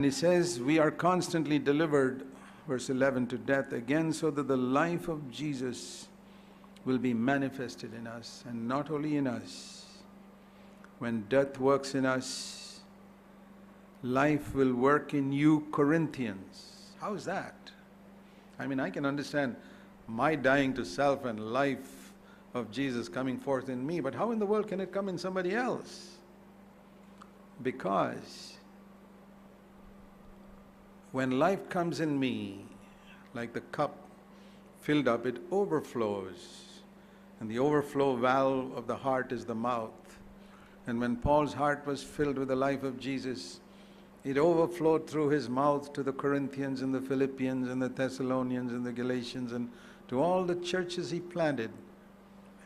And he says, we are constantly delivered, verse 11, to death again, so that the life of Jesus will be manifested in us, and not only in us. When death works in us, life will work in you, Corinthians. How is that? I mean, I can understand my dying to self and life of Jesus coming forth in me, but how in the world can it come in somebody else? Because when life comes in me, like the cup filled up, it overflows. And the overflow valve of the heart is the mouth. And when Paul's heart was filled with the life of Jesus, it overflowed through his mouth to the Corinthians and the Philippians and the Thessalonians and the Galatians and to all the churches he planted.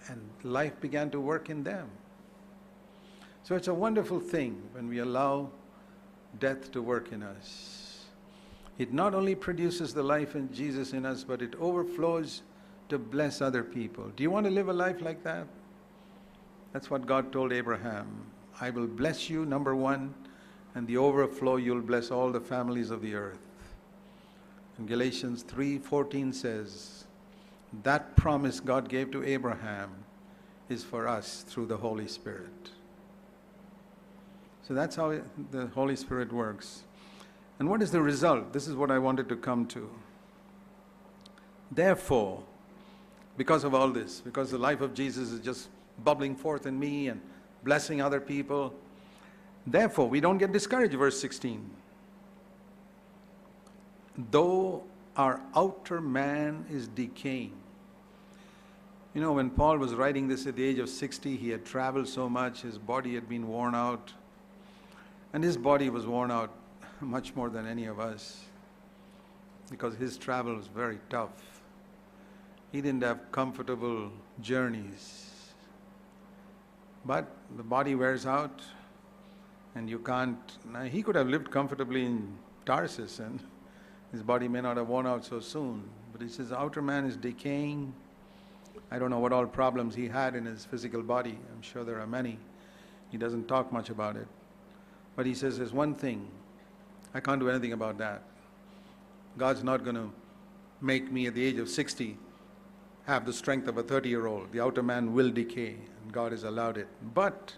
And life began to work in them. So it's a wonderful thing when we allow death to work in us. It not only produces the life in Jesus in us, but it overflows to bless other people. Do you want to live a life like that? That's what God told Abraham. I will bless you, number one, and the overflow you'll bless all the families of the earth. And Galatians 3:14 says, that promise God gave to Abraham is for us through the Holy Spirit. So that's how the Holy Spirit works. And what is the result? This is what I wanted to come to. Therefore, because of all this, because the life of Jesus is just bubbling forth in me and blessing other people, therefore, we don't get discouraged, verse 16. Though our outer man is decaying. You know, when Paul was writing this at the age of 60, he had traveled so much, his body had been worn out. And his body was worn out much more than any of us, because his travel was very tough. He didn't have comfortable journeys. But the body wears out, and you can't. Now, he could have lived comfortably in Tarsus, and his body may not have worn out so soon. But he says, the outer man is decaying. I don't know what all problems he had in his physical body. I'm sure there are many. He doesn't talk much about it. But he says, there's one thing. I can't do anything about that. God's not going to make me at the age of 60 have the strength of a 30-year-old. The outer man will decay, and God has allowed it. But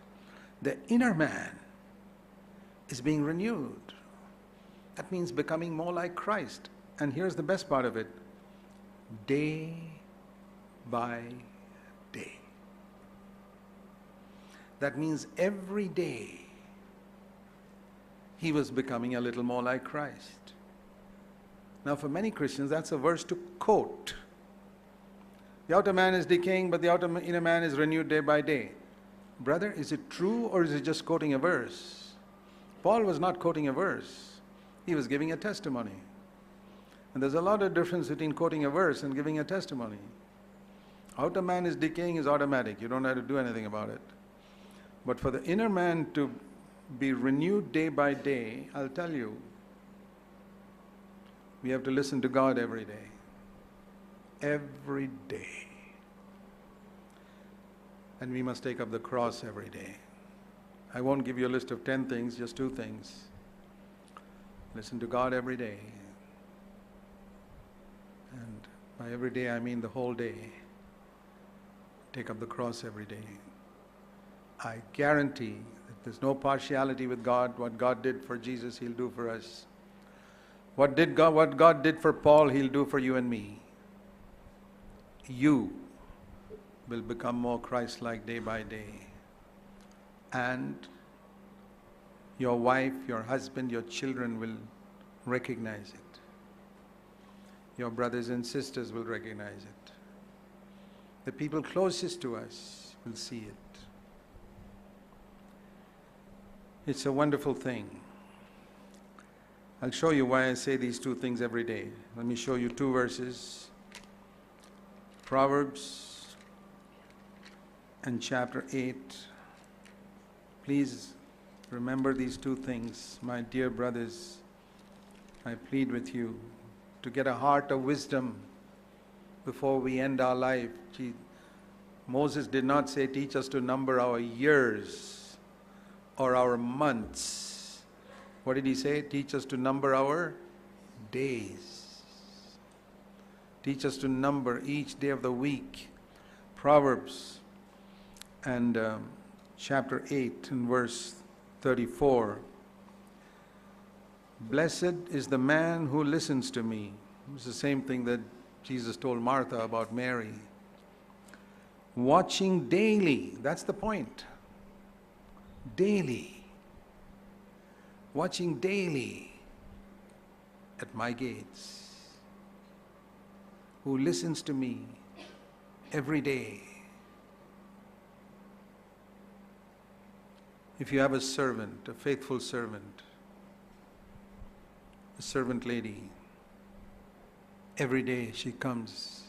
the inner man is being renewed. That means becoming more like Christ. And here's the best part of it. Day by day. That means every day he was becoming a little more like Christ. Now, for many Christians, that's a verse to quote. The outer man is decaying, but the inner man is renewed day by day. Brother, is it true, or is it just quoting a verse? Paul was not quoting a verse. He was giving a testimony. And there's a lot of difference between quoting a verse and giving a testimony. Outer man is decaying is automatic. You don't have to do anything about it. But for the inner man to be renewed day by day, I'll tell you, we have to listen to God every day. Every day. And we must take up the cross every day. I won't give you a list of 10 things, just 2 things. Listen to God every day. And by every day, I mean the whole day. Take up the cross every day. I guarantee that there's no partiality with God. What God did for Jesus, He'll do for us. What God did for Paul, He'll do for you and me. You will become more Christ-like day by day. And your wife, your husband, your children will recognize it. Your brothers and sisters will recognize it. The people closest to us will see it. It's a wonderful thing. I'll show you why I say these 2 things every day. Let me show you 2 verses. Proverbs and chapter 8. Please remember these 2 things, my dear brothers. I plead with you to get a heart of wisdom before we end our life. Moses did not say, teach us to number our years or our months, What did he say? Teach us to number our days. Teach us to number each day of the week. Proverbs and chapter 8 and verse 34. Blessed is the man who listens to me. It's the same thing that Jesus told Martha about Mary. Watching daily, that's the point. Daily. Watching daily at my gates. Who listens to me every day. If you have a servant, a faithful servant, a servant lady, every day she comes,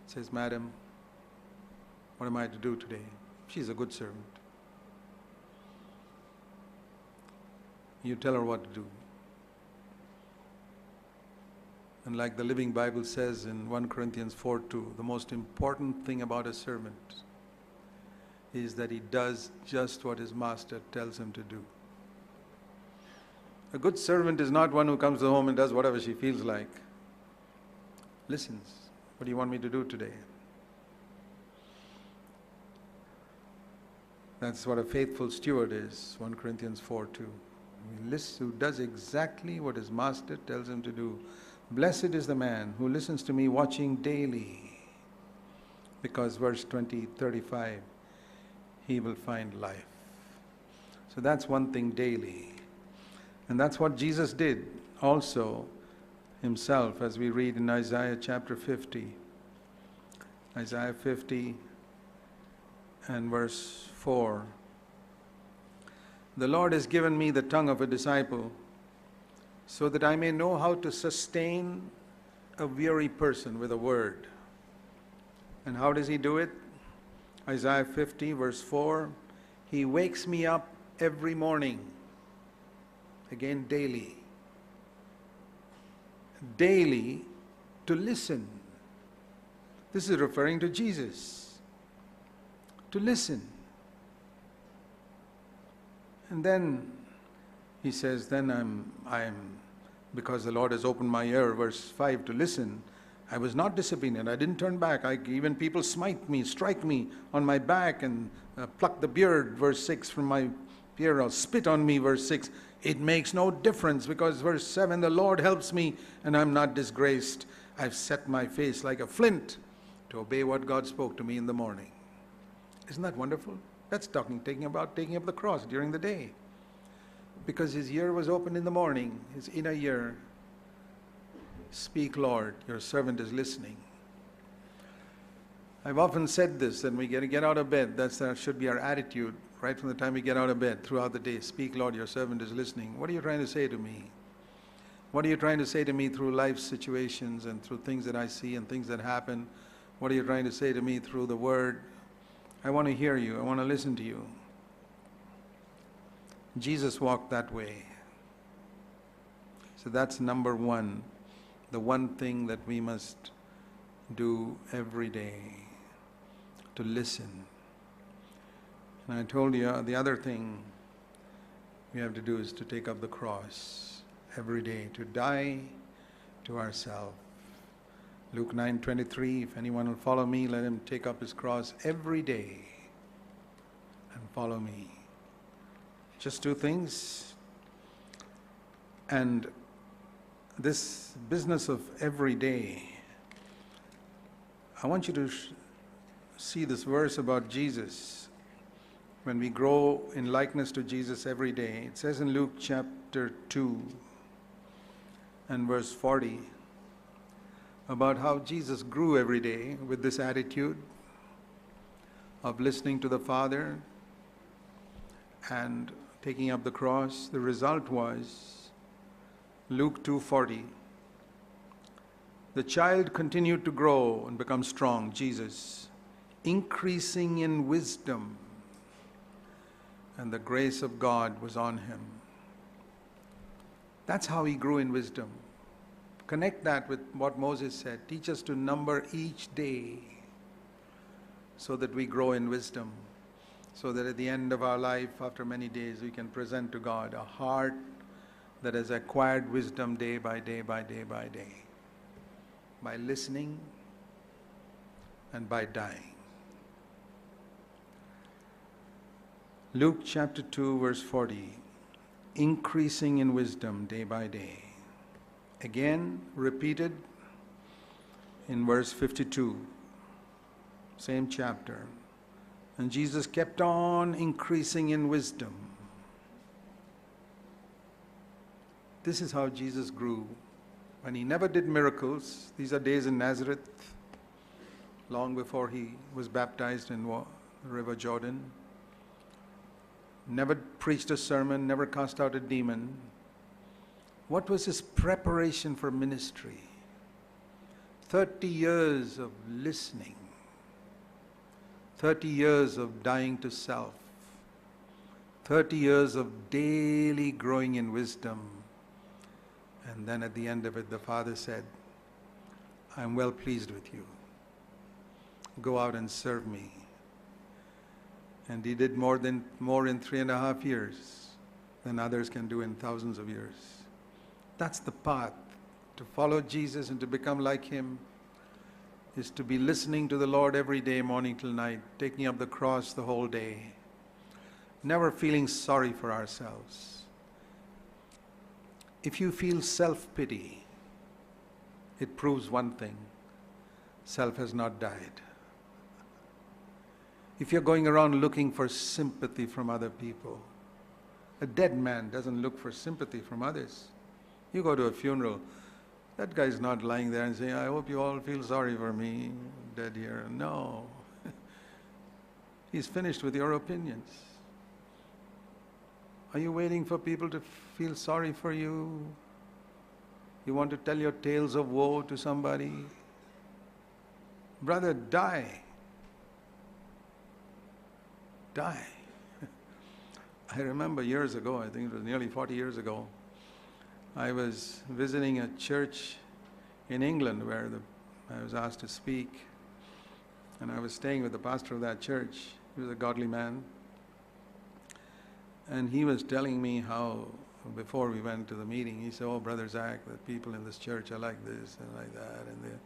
says, Madam, what am I to do today? She's a good servant. You tell her what to do. And like the Living Bible says in 1 Corinthians 4:2, the most important thing about a servant is that he does just what his master tells him to do. A good servant is not one who comes home and does whatever she feels like. Listens. What do you want me to do today? That's what a faithful steward is, 1 Corinthians 4:2. Who does exactly what his master tells him to do. Blessed is the man who listens to me, watching daily. Because verse 35, he will find life. So that's one thing, daily. And that's what Jesus did also himself, as we read in Isaiah chapter 50. Isaiah 50 and verse 4. The Lord has given me the tongue of a disciple, so that I may know how to sustain a weary person with a word. And how does he do it? Isaiah 50 verse 4, he wakes me up every morning. Again, daily. Daily to listen. This is referring to Jesus. To listen. And then he says, then I'm because the Lord has opened my ear, verse 5, to listen. I was not disciplined. I didn't turn back. Even people smite me, strike me on my back and pluck the beard, verse 6, from my beard, or spit on me, verse 6. It makes no difference, because verse 7, the Lord helps me and I'm not disgraced. I've set my face like a flint to obey what God spoke to me in the morning. Isn't that wonderful? That's taking up the cross during the day. Because his ear was opened in the morning, his inner ear. Speak, Lord, your servant is listening. I've often said this, that we get out of bed. That should be our attitude right from the time we get out of bed throughout the day. Speak, Lord, your servant is listening. What are you trying to say to me? What are you trying to say to me through life situations and through things that I see and things that happen? What are you trying to say to me through the word? I want to hear you. I want to listen to you. Jesus walked that way. So that's number one. The one thing that we must do every day, to listen. And I told you the other thing we have to do is to take up the cross every day, to die to ourselves. Luke 9:23, if anyone will follow me, let him take up his cross every day and follow me. Just two things. And this business of every day, I want you to see this verse about Jesus. When we grow in likeness to Jesus every day, it says in Luke chapter 2 and verse 40 about how Jesus grew every day with this attitude of listening to the Father and taking up the cross. The result was Luke 2:40. The child continued to grow and become strong, Jesus, increasing in wisdom, and the grace of God was on him. That's how he grew in wisdom. Connect that with what Moses said. Teach us to number each day so that we grow in wisdom. so that at the end of our life, after many days, we can present to God a heart that has acquired wisdom day by day by day by day, by listening and by dying. Luke chapter 2 verse 40, increasing in wisdom day by day. Again repeated in verse 52, same chapter. And Jesus kept on increasing in wisdom. This is how Jesus grew. When he never did miracles, these are days in Nazareth, long before he was baptized in the River Jordan. Never preached a sermon, never cast out a demon. What was his preparation for ministry? 30 years of listening. 30 years of dying to self. 30 years of daily growing in wisdom. And then at the end of it, the Father said, I'm well pleased with you. Go out and serve me. And he did more in 3.5 years than others can do in thousands of years. That's the path. To follow Jesus and to become like him is to be listening to the Lord every day, morning till night, taking up the cross the whole day, never feeling sorry for ourselves. If you feel self-pity, it proves one thing: self has not died. If you're going around looking for sympathy from other people, a dead man doesn't look for sympathy from others. You go to a funeral, that guy's not lying there and saying, I hope you all feel sorry for me, dead here. No. He's finished with your opinions. Are you waiting for people to feel sorry for you? You want to tell your tales of woe to somebody? Brother, die. Die. I remember years ago, I think it was nearly 40 years ago, I was visiting a church in England where I was asked to speak, and I was staying with the pastor of that church. He was a godly man, and he was telling me how before we went to the meeting, he said, oh, Brother Zach, the people in this church are like this and like that, and they're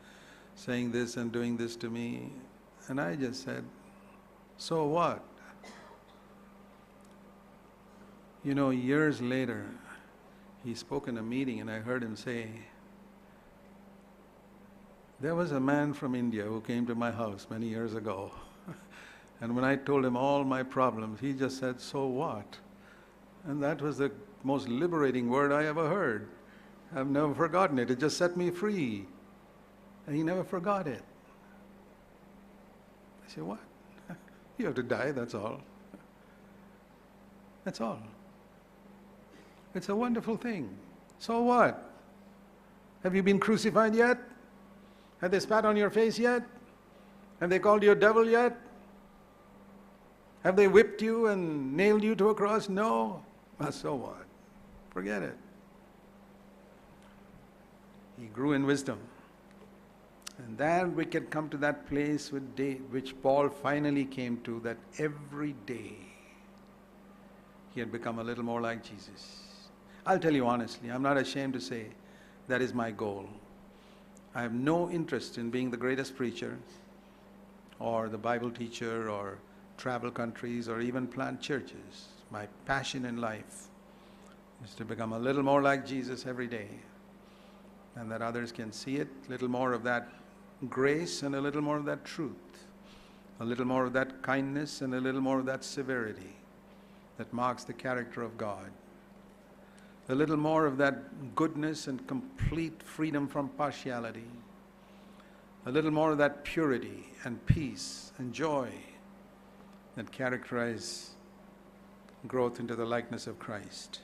saying this and doing this to me. And I just said, so what? You know, years later, he spoke in a meeting and I heard him say, there was a man from India who came to my house many years ago. And when I told him all my problems, he just said, so what? And that was the most liberating word I ever heard. I've never forgotten it. It just set me free. And he never forgot it. I said, what? You have to die, that's all. That's all. It's a wonderful thing. So what? Have you been crucified yet? Have they spat on your face yet? Have they called you a devil yet? Have they whipped you and nailed you to a cross? No. Well, so what? Forget it. He grew in wisdom. And then we can come to that place which Paul finally came to, that every day he had become a little more like Jesus. I'll tell you honestly, I'm not ashamed to say that is my goal. I have no interest in being the greatest preacher or the Bible teacher or travel countries or even plant churches. My passion in life is to become a little more like Jesus every day, and that others can see it, a little more of that grace and a little more of that truth, a little more of that kindness and a little more of that severity that marks the character of God. A little more of that goodness and complete freedom from partiality. A little more of that purity and peace and joy that characterize growth into the likeness of Christ.